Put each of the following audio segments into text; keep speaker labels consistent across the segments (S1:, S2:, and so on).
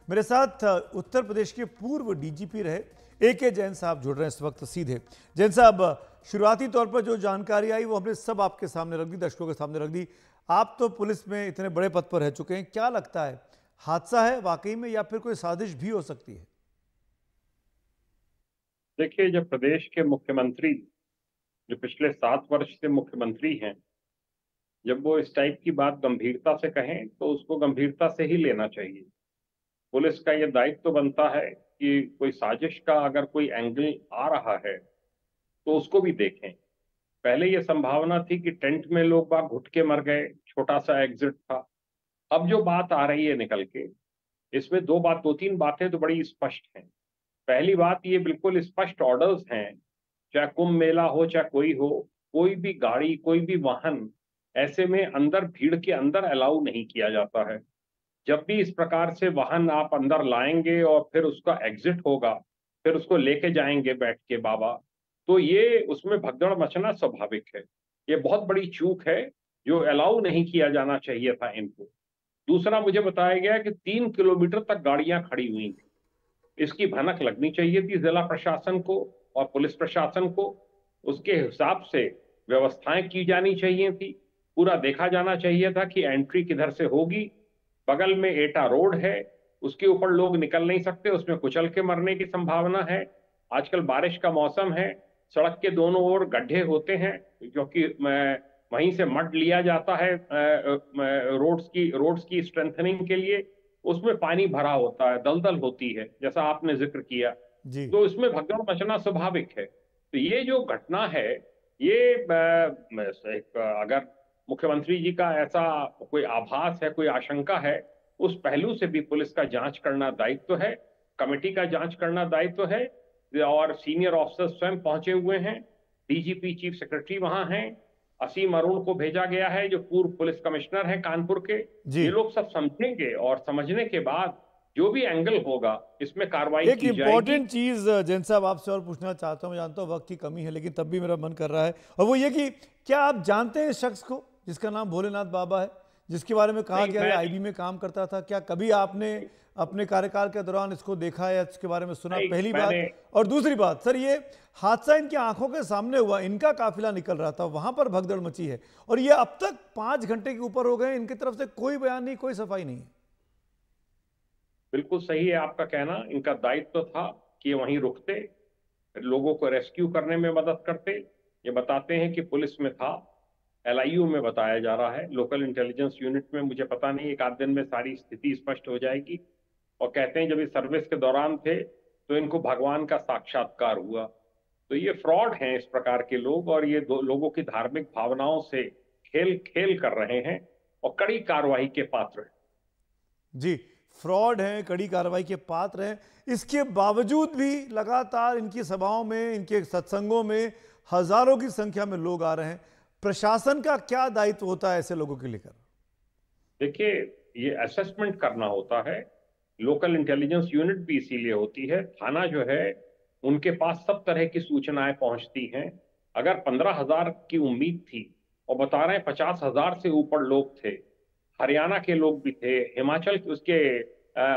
S1: मेरे साथ उत्तर प्रदेश के पूर्व डीजीपी रहे AK जैन साहब जुड़ रहे हैं इस वक्त सीधे। जैन साहब, शुरुआती तौर पर जो जानकारी आई वो हमने सब आपके सामने रख दी, दर्शकों के सामने रख दी। आप तो पुलिस में इतने बड़े पद पर रह चुके हैं, क्या लगता है हादसा है वाकई में या फिर कोई साजिश भी हो सकती है?
S2: देखिए, जब प्रदेश के मुख्यमंत्री जो पिछले 7 वर्ष से मुख्यमंत्री हैं, जब वो इस टाइप की बात गंभीरता से कहें तो उसको गंभीरता से ही लेना चाहिए। पुलिस का ये दायित्व तो बनता है कि कोई साजिश का अगर कोई एंगल आ रहा है तो उसको भी देखें। पहले ये संभावना थी कि टेंट में लोग बाग घुट के मर गए, छोटा सा एग्जिट था। अब जो बात आ रही है निकल के, इसमें दो तीन बातें तो बड़ी स्पष्ट हैं। पहली बात, ये बिल्कुल स्पष्ट ऑर्डर्स हैं, चाहे कुंभ मेला हो चाहे कोई हो, कोई भी गाड़ी कोई भी वाहन ऐसे में अंदर भीड़ के अंदर अलाउ नहीं किया जाता है। जब भी इस प्रकार से वाहन आप अंदर लाएंगे और फिर उसका एग्जिट होगा, फिर उसको लेके जाएंगे बैठ के बाबा, तो ये उसमें भगदड़ मचना स्वाभाविक है। ये बहुत बड़ी चूक है, जो अलाउ नहीं किया जाना चाहिए था इनको। दूसरा, मुझे बताया गया कि 3 किलोमीटर तक गाड़ियां खड़ी हुई थी। इसकी भनक लगनी चाहिए थी जिला प्रशासन को और पुलिस प्रशासन को। उसके हिसाब से व्यवस्थाएं की जानी चाहिए थी। पूरा देखा जाना चाहिए था कि एंट्री किधर से होगी। बगल में एटा रोड है, उसके ऊपर लोग निकल नहीं सकते, उसमें कुचल के मरने की संभावना है। आजकल बारिश का मौसम है, सड़क के दोनों ओर गड्ढे होते हैं, क्योंकि वहीं से मड लिया जाता है रोड्स की स्ट्रेंथनिंग के लिए। उसमें पानी भरा होता है, दलदल होती है, जैसा आपने जिक्र किया।
S1: जी।
S2: तो इसमें भगदड़ मचना स्वाभाविक है। तो ये जो घटना है, ये अगर मुख्यमंत्री जी का ऐसा कोई आभास है, कोई आशंका है, उस पहलू से भी पुलिस का जांच करना दायित्व है, कमेटी का जांच करना दायित्व है। और सीनियर ऑफिसर्स स्वयं पहुंचे हुए हैं, डीजीपी चीफ सेक्रेटरी वहां हैं, असीम अरुण को भेजा गया है जो पूर्व पुलिस कमिश्नर हैं कानपुर के।
S1: जी,
S2: ये लोग सब समझेंगे और समझने के बाद जो भी एंगल होगा इसमें कार्रवाई
S1: एक
S2: की जाएगी।
S1: इंपॉर्टेंट चीज जैन साहब आपसे और पूछना चाहता हूं, मैं जानता हूं वक्त की कमी है लेकिन तब भी मेरा मन कर रहा है, और वो ये कि क्या आप जानते हैं इस शख्स को जिसका नाम भोलेनाथ बाबा है, जिसके बारे में कहा
S2: नहीं,
S1: गया है
S2: मैं
S1: IB में काम करता था? क्या कभी आपने अपने कार्यकाल के दौरान इसको देखा या इसके बारे में सुना?
S2: नहीं
S1: पहली
S2: मैंने
S1: बात। और दूसरी बात सर, ये हादसा इनकी आंखों के सामने हुआ, इनका काफिला निकल रहा था, वहां पर भगदड़ मची है और ये अब तक 5 घंटे के ऊपर हो गए, इनकी तरफ से कोई बयान नहीं, कोई सफाई नहीं है।
S2: बिल्कुल सही है आपका कहना। इनका दायित्व तो था कि वहीं रुकते, लोगों को रेस्क्यू करने में मदद करते। ये बताते हैं कि पुलिस में था, LIU में बताया जा रहा है, लोकल इंटेलिजेंस यूनिट में। मुझे पता नहीं, एक आध दिन में सारी स्थिति स्पष्ट हो जाएगी। और कहते हैं जब इस सर्विस के दौरान थे तो इनको भगवान का साक्षात्कार हुआ। तो ये फ्रॉड हैं इस प्रकार के लोग, और ये लोगों की धार्मिक भावनाओं से खेल खेल कर रहे हैं और कड़ी कार्रवाई के पात्र हैं।
S1: जी, फ्रॉड हैं, कड़ी कार्रवाई के पात्र हैं। इसके बावजूद भी लगातार इनकी सभाओं में, इनके सत्संगों में हजारों की संख्या में लोग आ रहे हैं। प्रशासन का क्या दायित्व होता है ऐसे लोगों के लेकर?
S2: देखिए, ये असेसमेंट करना होता है। लोकल इंटेलिजेंस यूनिट भी इसीलिए होती है। थाना जो है, उनके पास सब तरह की सूचनाएं पहुंचती हैं। अगर 15,000 की उम्मीद थी और बता रहे हैं 50,000 से ऊपर लोग थे, हरियाणा के लोग भी थे, हिमाचल के उसके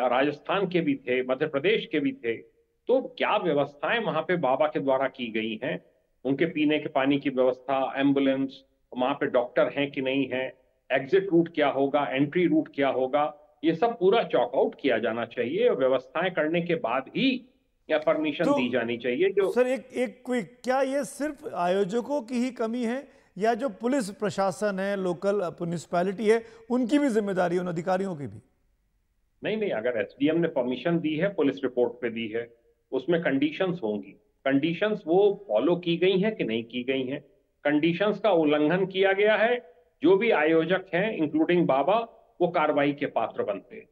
S2: राजस्थान के भी थे, मध्य प्रदेश के भी थे, तो क्या व्यवस्थाएं वहां पे बाबा के द्वारा की गई हैं, उनके पीने के पानी की व्यवस्था, एम्बुलेंस, वहां पे डॉक्टर हैं कि नहीं है, एग्जिट रूट क्या होगा, एंट्री रूट क्या होगा, ये सब पूरा चॉकआउट किया जाना चाहिए और व्यवस्थाएं करने के बाद ही या परमिशन
S1: तो
S2: दी जानी चाहिए। जो
S1: सर एक एक क्विक, क्या ये सिर्फ आयोजकों की ही कमी है या जो पुलिस प्रशासन है, लोकल म्युनिसिपैलिटी है, उनकी भी जिम्मेदारी है, उन अधिकारियों की भी?
S2: नहीं नहीं, अगर SDM ने परमिशन दी है, पुलिस रिपोर्ट पे दी है, उसमें कंडीशंस होंगी। कंडीशंस वो फॉलो की गई हैं कि नहीं की गई हैं। कंडीशंस का उल्लंघन किया गया है, जो भी आयोजक हैं इंक्लूडिंग बाबा, वो कार्रवाई के पात्र बनते हैं।